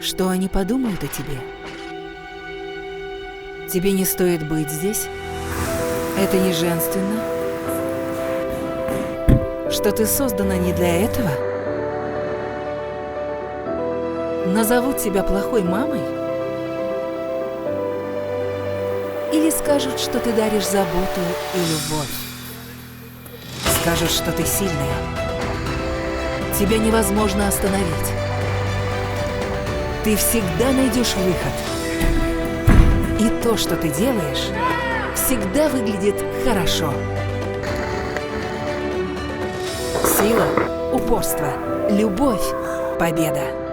Что они подумают о тебе? Тебе не стоит быть здесь? Это не женственно? Что ты создана не для этого? Назовут тебя плохой мамой? Или скажут, что ты даришь заботу и любовь? Скажут, что ты сильная. Тебя невозможно остановить. Ты всегда найдешь выход. И то, что ты делаешь, всегда выглядит хорошо. Сила, упорство, любовь, победа.